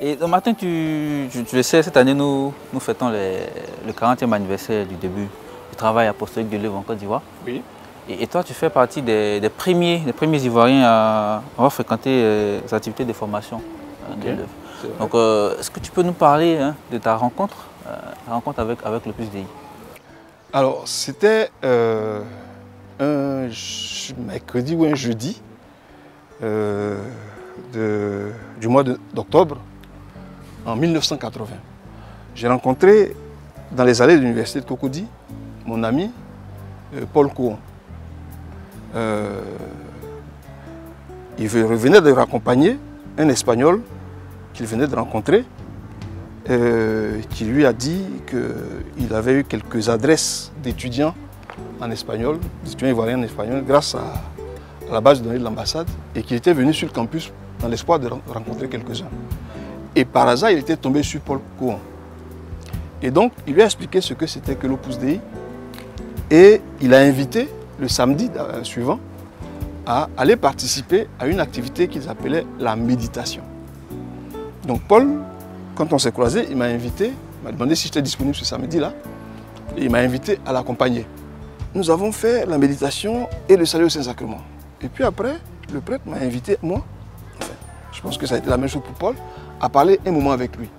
Et Martin, tu le sais, cette année, nous fêtons le 40e anniversaire du début du travail apostolique de l'œuvre en Côte d'Ivoire. Oui. Et toi, tu fais partie des premiers Ivoiriens à avoir fréquenté les activités de formation de l'œuvre. Donc, est-ce que tu peux nous parler de ta rencontre, avec le Plus DI? Alors, c'était un mercredi ou un jeudi du mois d'octobre en 1980. J'ai rencontré dans les allées de l'université de Cocody mon ami Paul Cohen. Il venait de raccompagner un Espagnol qu'il venait de rencontrer, qui lui a dit qu'il avait eu quelques adresses d'étudiants en espagnol, d'étudiants ivoiriens en espagnol, grâce à la base de données de l'ambassade, et qu'il était venu sur le campus dans l'espoir de rencontrer quelques-uns. Et par hasard, il était tombé sur Paul Cohen. Et donc, il lui a expliqué ce que c'était que l'Opus Dei, et il a invité le samedi suivant à aller participer à une activité qu'ils appelaient la méditation. Donc Paul, quand on s'est croisés, il m'a invité, il m'a demandé si j'étais disponible ce samedi-là, et il m'a invité à l'accompagner. Nous avons fait la méditation et le salut au Saint-Sacrement. Et puis après, le prêtre m'a invité, moi, enfin, je pense que ça a été la même chose pour Paul, à parler un moment avec lui.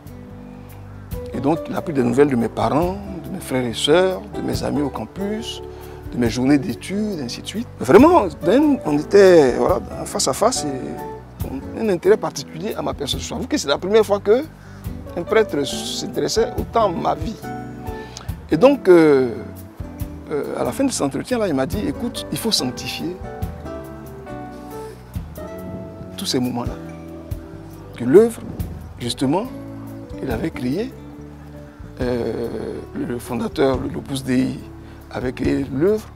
Et donc, il a pris des nouvelles de mes parents, de mes frères et sœurs, de mes amis au campus, de mes journées d'études, ainsi de suite. Vraiment, on était face à face et un intérêt particulier à ma personne. Je trouve que c'est la première fois qu'un prêtre s'intéressait autant à ma vie. Et donc, à la fin de cet entretien-là, il m'a dit, écoute, il faut sanctifier tous ces moments-là. Que l'œuvre, justement, il avait créé, le fondateur de l'Opus Dei avait créé l'œuvre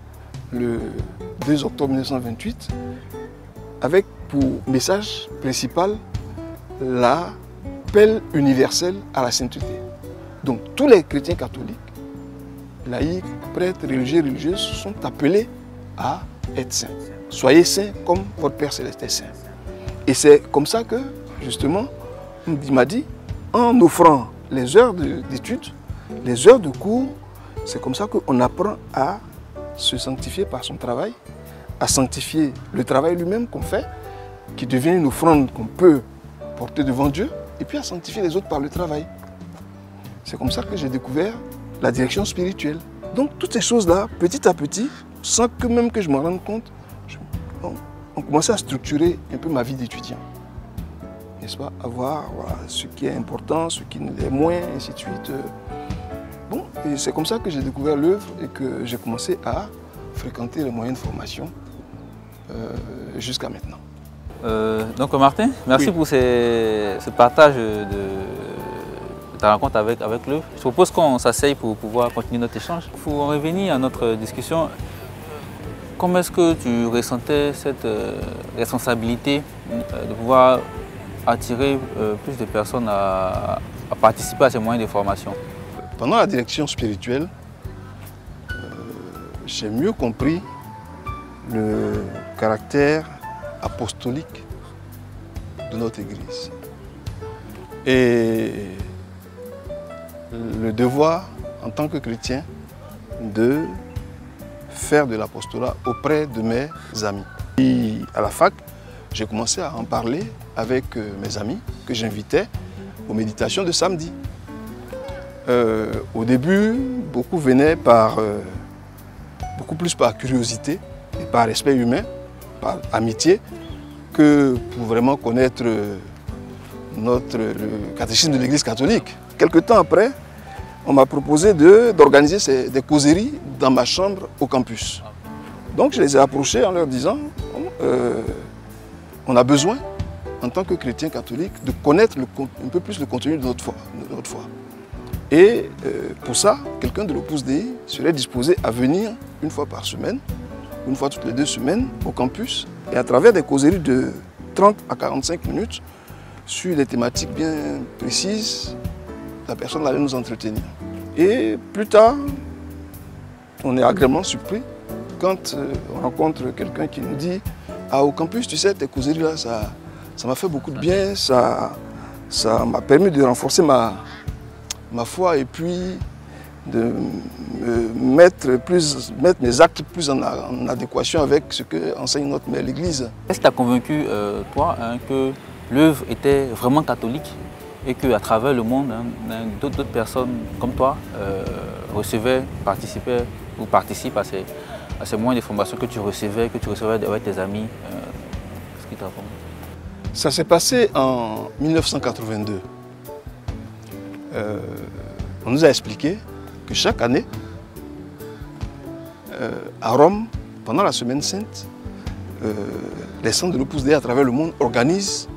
le 2 octobre 1928 avec pour message principal l'appel universel à la sainteté. Donc tous les chrétiens catholiques, laïcs, prêtres, religieux, religieuses sont appelés à être saints. Soyez saints comme votre Père Céleste est saint. Et c'est comme ça que, justement, il m'a dit, en offrant les heures d'études, les heures de cours, c'est comme ça qu'on apprend à se sanctifier par son travail, à sanctifier le travail lui-même qu'on fait, qui devient une offrande qu'on peut porter devant Dieu, et puis à sanctifier les autres par le travail. C'est comme ça que j'ai découvert la direction spirituelle. Donc toutes ces choses-là, petit à petit, sans que même que je m'en rende compte, on commençait à structurer un peu ma vie d'étudiant. N'est-ce pas? À voir ce qui est important, ce qui l'est moins, ainsi de suite. Bon, et c'est comme ça que j'ai découvert l'œuvre et que j'ai commencé à fréquenter les moyens de formation jusqu'à maintenant. Donc Martin, merci pour ce partage de ta rencontre avec l'œuvre. Je propose qu'on s'asseye pour pouvoir continuer notre échange. Pour revenir à notre discussion, comment est-ce que tu ressentais cette responsabilité de pouvoir attirer plus de personnes à participer à ces moyens de formation? Pendant la direction spirituelle, j'ai mieux compris le caractère apostolique de notre Église et le devoir en tant que chrétien de faire de l'apostolat auprès de mes amis. Et à la fac, j'ai commencé à en parler avec mes amis que j'invitais aux méditations de samedi. Au début, beaucoup venaient beaucoup plus par curiosité et par respect humain, par amitié, que pour vraiment connaître le catéchisme de l'Église catholique. Quelque temps après, on m'a proposé d'organiser des causeries dans ma chambre au campus. Donc je les ai approchés en leur disant on a besoin, en tant que chrétien catholique, de connaître un peu plus le contenu de notre foi. Et pour ça, quelqu'un de l'Opus Dei serait disposé à venir une fois par semaine, une fois toutes les 2 semaines au campus, et à travers des causeries de 30 à 45 minutes sur des thématiques bien précises, la personne allait nous entretenir. Et plus tard, on est agréablement surpris quand on rencontre quelqu'un qui nous dit « Ah, au campus, tu sais, tes causeries là, ça m'a fait beaucoup de bien, ça ça m'a permis de renforcer ma foi et puis de mettre mes actes plus en adéquation avec ce que enseigne notre mère l'Église. Est-ce que tu as convaincu, toi, que l'œuvre était vraiment catholique et qu'à travers le monde, d'autres personnes comme toi participaient ou participent à ces moyens de formation que tu recevais avec tes amis? Qu'est-ce qui t'a raconté? Ça s'est passé en 1982. On nous a expliqué que chaque année, à Rome, pendant la Semaine Sainte, les centres de l'Opus Dei à travers le monde organisent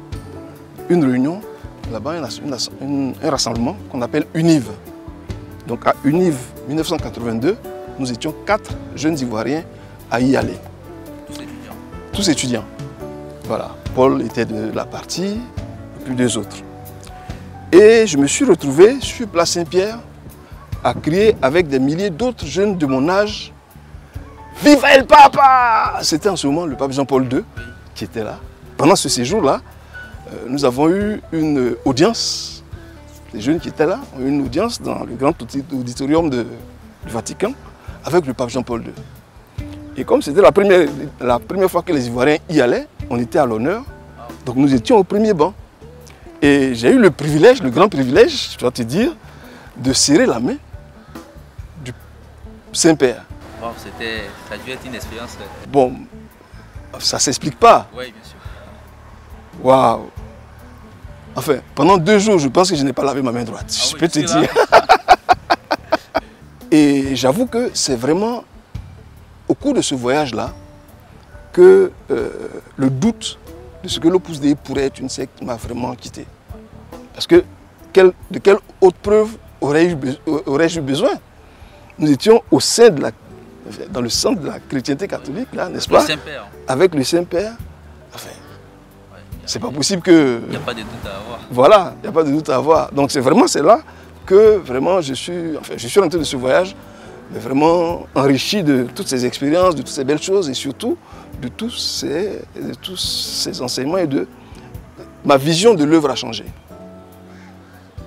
une réunion, là-bas, un rassemblement qu'on appelle UNIV. Donc à UNIV 1982, nous étions 4 jeunes Ivoiriens à y aller. Tous étudiants. Tous étudiants. Voilà. Paul était de la partie, et puis 2 autres. Et je me suis retrouvé sur Place Saint-Pierre à crier avec des milliers d'autres jeunes de mon âge. Viva el Papa! C'était en ce moment le pape Jean-Paul II qui était là. Pendant ce séjour-là, nous avons eu une audience. Les jeunes qui étaient là ont eu une audience dans le grand auditorium du Vatican avec le pape Jean-Paul II. Et comme c'était la première fois que les Ivoiriens y allaient, on était à l'honneur. Donc nous étions au premier banc. Et j'ai eu le privilège, le grand privilège, je dois te dire, de serrer la main du Saint-Père. Wow, ça a dû être une expérience. Bon, ça ne s'explique pas. Oui, bien sûr. Waouh! Enfin, pendant 2 jours, je pense que je n'ai pas lavé ma main droite, je peux te dire. Et j'avoue que c'est vraiment au cours de ce voyage-là que le doute de ce que l'Opus Dei pourrait être une secte m'a vraiment quitté. Parce que de quelle autre preuve aurais-je eu besoin? Nous étions au sein dans le centre de la chrétienté catholique, là, n'est-ce pas? Avec le Saint-Père. Enfin, c'est pas possible que... Il n'y a pas de doute à avoir. Voilà, il n'y a pas de doute à avoir. Donc c'est là que vraiment je suis rentré de ce voyage, mais vraiment enrichi de toutes ces expériences, de toutes ces belles choses et surtout de tous ces enseignements et de ma vision de l'œuvre a changé.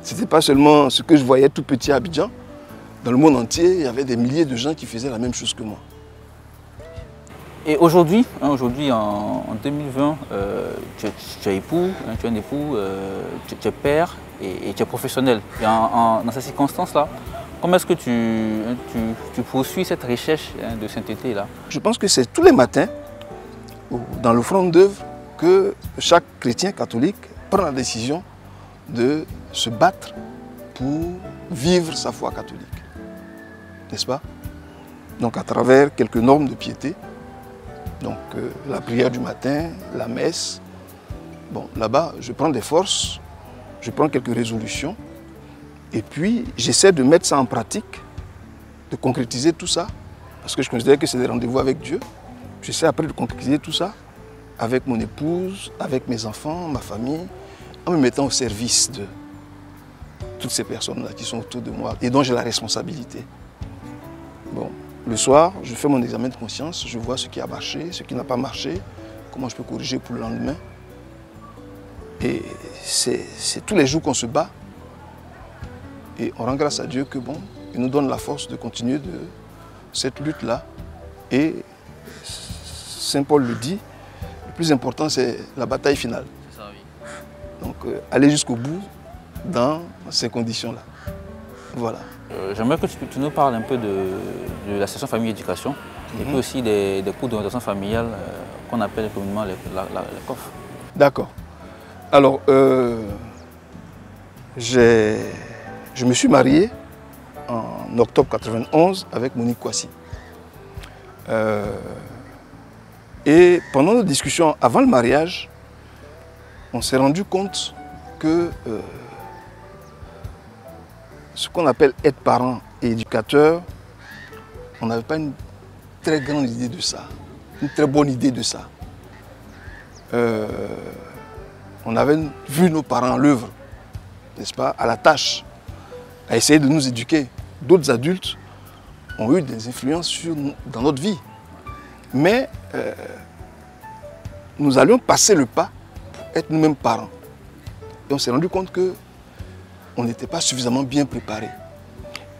Ce n'était pas seulement ce que je voyais tout petit à Abidjan. Dans le monde entier, il y avait des milliers de gens qui faisaient la même chose que moi. Et aujourd'hui, en 2020, tu es époux, tu es un époux, tu es père et tu es professionnel. Et dans ces circonstances-là, comment est-ce que tu poursuis cette recherche de sainteté-là? Je pense que c'est tous les matins, dans l'offrande d'œuvre, que chaque chrétien catholique prend la décision de se battre pour vivre sa foi catholique. N'est-ce pas? Donc à travers quelques normes de piété, donc la prière du matin, la messe. Bon, là-bas, je prends des forces, je prends quelques résolutions, et puis j'essaie de mettre ça en pratique, de concrétiser tout ça, parce que je considère que c'est des rendez-vous avec Dieu. J'essaie après de concrétiser tout ça avec mon épouse, avec mes enfants, ma famille, en me mettant au service de toutes ces personnes-là qui sont autour de moi et dont j'ai la responsabilité. Bon, le soir, je fais mon examen de conscience, je vois ce qui a marché, ce qui n'a pas marché, comment je peux corriger pour le lendemain. Et c'est tous les jours qu'on se bat. Et on rend grâce à Dieu que bon, il nous donne la force de continuer de cette lutte-là. Et Saint Paul le dit, le plus important c'est la bataille finale. C'est ça, oui. Donc aller jusqu'au bout dans ces conditions-là. Voilà. J'aimerais que tu nous parles un peu de la session famille-éducation et puis aussi des cours d'orientation familiale qu'on appelle communément les COF. D'accord. Alors, je me suis marié en octobre 91 avec Monique Kouassi. Et pendant nos discussions avant le mariage, on s'est rendu compte que ce qu'on appelle être parent et éducateur, on n'avait pas une très grande idée de ça, une très bonne idée de ça. On avait vu nos parents à l'œuvre, n'est-ce pas, à la tâche, à essayer de nous éduquer. D'autres adultes ont eu des influences dans notre vie. Mais nous allions passer le pas pour être nous-mêmes parents. Et on s'est rendu compte qu'on n'était pas suffisamment bien préparé.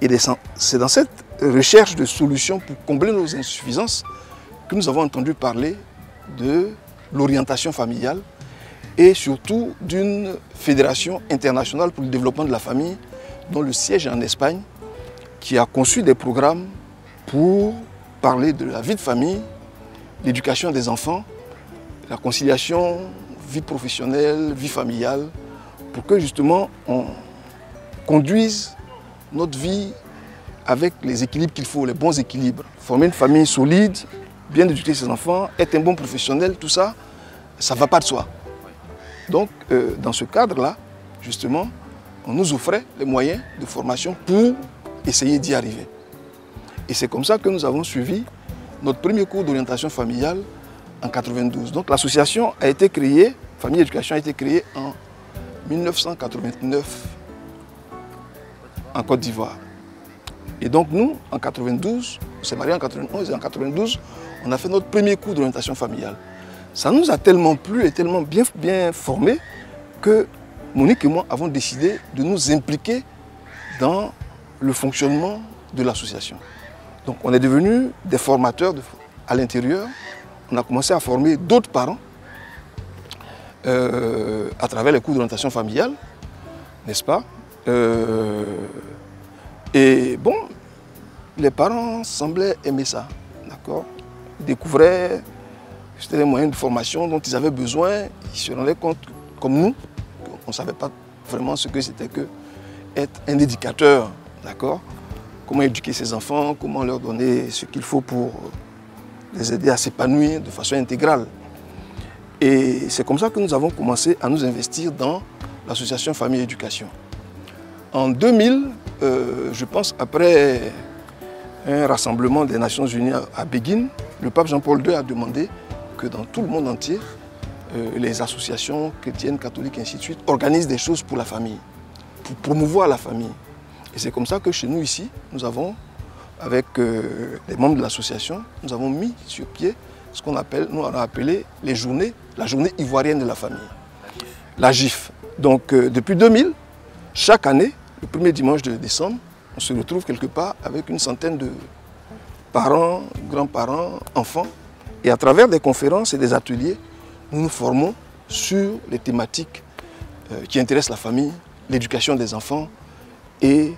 Et c'est dans cette recherche de solutions pour combler nos insuffisances que nous avons entendu parler de l'orientation familiale et surtout d'une fédération internationale pour le développement de la famille dont le siège est en Espagne, qui a conçu des programmes pour parler de la vie de famille, l'éducation des enfants, la conciliation, vie professionnelle, vie familiale, pour que justement on conduise notre vie avec les équilibres qu'il faut, les bons équilibres. Former une famille solide, bien éduquer ses enfants, être un bon professionnel, tout ça, ça ne va pas de soi. Donc, dans ce cadre-là, justement, on nous offrait les moyens de formation pour essayer d'y arriver. Et c'est comme ça que nous avons suivi notre premier cours d'orientation familiale en 92. Donc l'association a été créée, Famille Éducation a été créée en 1989 en Côte d'Ivoire. Et donc nous, en 92, on s'est mariés en 91 et en 92, on a fait notre premier cours d'orientation familiale. Ça nous a tellement plu et tellement bien formés que Monique et moi avons décidé de nous impliquer dans le fonctionnement de l'association. Donc on est devenus des formateurs à l'intérieur. On a commencé à former d'autres parents à travers les cours d'orientation familiale, n'est-ce pas? Et bon, les parents semblaient aimer ça, d'accord? Ils découvraient que c'était les moyens de formation dont ils avaient besoin. Ils se rendaient compte, comme nous, qu'on ne savait pas vraiment ce que c'était que être un éducateur, d'accord? Comment éduquer ses enfants, comment leur donner ce qu'il faut pour les aider à s'épanouir de façon intégrale. Et c'est comme ça que nous avons commencé à nous investir dans l'association Famille Éducation. En 2000, je pense, après un rassemblement des Nations Unies à Béguine, le pape Jean-Paul II a demandé que dans tout le monde entier, les associations chrétiennes, catholiques et ainsi de suite organisent des choses pour la famille, pour promouvoir la famille. Et c'est comme ça que chez nous ici, nous avons, avec les membres de l'association, nous avons mis sur pied ce qu'on appelle, nous on a appelé la journée ivoirienne de la famille, la GIF. Donc depuis 2000, chaque année, le premier dimanche de décembre, on se retrouve quelque part avec une centaine de parents, grands-parents, enfants. Et à travers des conférences et des ateliers, nous nous formons sur les thématiques qui intéressent la famille, l'éducation des enfants et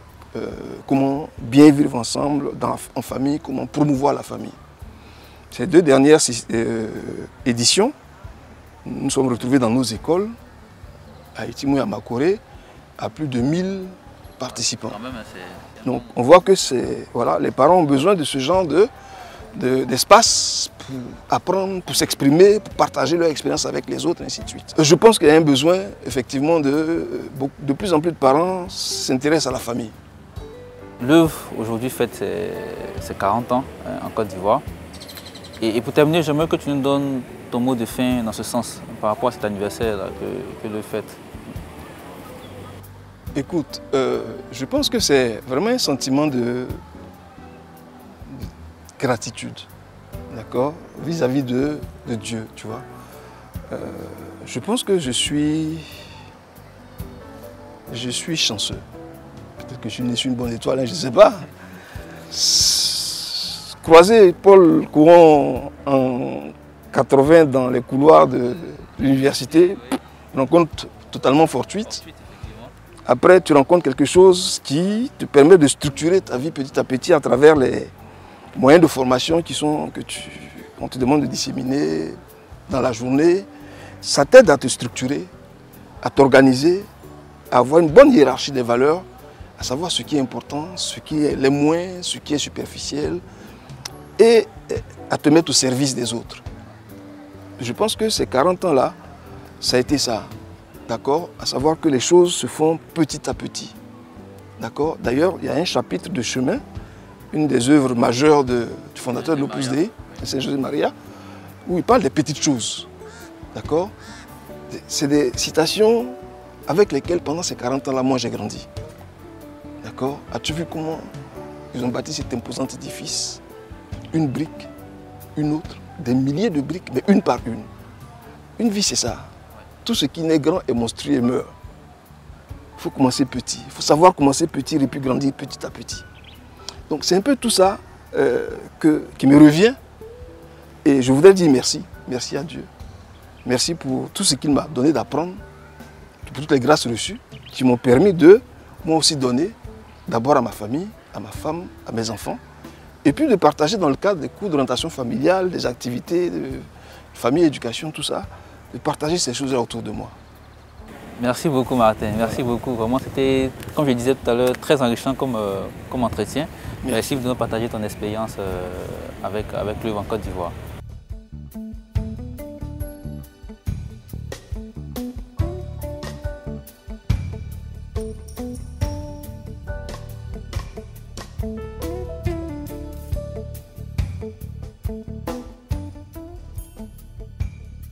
comment bien vivre ensemble en famille, comment promouvoir la famille. Ces deux dernières éditions, nous sommes retrouvés dans nos écoles, à Itimou et à Makore, à plus de 1000 participants. Donc on voit que voilà, les parents ont besoin de ce genre d'espace pour apprendre, pour s'exprimer, pour partager leur expérience avec les autres, ainsi de suite. Je pense qu'il y a un besoin, effectivement, de plus en plus de parents s'intéressent à la famille. L'œuvre, aujourd'hui, fête ses 40 ans en Côte d'Ivoire. Et pour terminer, j'aimerais que tu nous donnes ton mot de fin dans ce sens, par rapport à cet anniversaire que l'œuvre fête. Écoute, je pense que c'est vraiment un sentiment de gratitude, d'accord, vis-à-vis de Dieu, tu vois. Je pense que je suis chanceux. Peut-être que je suis né sur une bonne étoile, hein, je ne sais pas. Croiser Paul Courant en 80 dans les couloirs de l'université, une rencontre totalement fortuite. Après, tu rencontres quelque chose qui te permet de structurer ta vie petit à petit à travers les moyens de formation qu'on te demande de disséminer dans la journée. Ça t'aide à te structurer, à t'organiser, à avoir une bonne hiérarchie des valeurs, à savoir ce qui est important, ce qui est les moins, ce qui est superficiel, et à te mettre au service des autres. Je pense que ces 40 ans-là, ça a été ça. D'accord? À savoir que les choses se font petit à petit. D'accord? D'ailleurs, il y a un chapitre de Chemin, une des œuvres majeures du fondateur de l'Opus Dei, Saint José Maria, où il parle des petites choses. D'accord? C'est des citations avec lesquelles, pendant ces 40 ans-là, moi j'ai grandi. D'accord? As-tu vu comment ils ont bâti cet imposant édifice? Une brique, une autre, des milliers de briques, mais une par une. Une vie, c'est ça. Tout ce qui naît grand et monstrueux meurt. faut commencer petit. Il faut savoir commencer petit et puis grandir petit à petit. Donc c'est un peu tout ça qui me revient. Et je voudrais dire merci. Merci à Dieu. Merci pour tout ce qu'il m'a donné d'apprendre, pour toutes les grâces reçues qui m'ont permis de, moi aussi, donner d'abord à ma famille, à ma femme, à mes enfants, et puis de partager dans le cadre des cours d'orientation familiale, des activités de famille, éducation, tout ça, de partager ces choses-là autour de moi. Merci beaucoup Martin, merci beaucoup. Vraiment, c'était, comme je disais tout à l'heure, très enrichissant comme entretien. Merci de nous partager ton expérience avec l'œuvre en Côte d'Ivoire.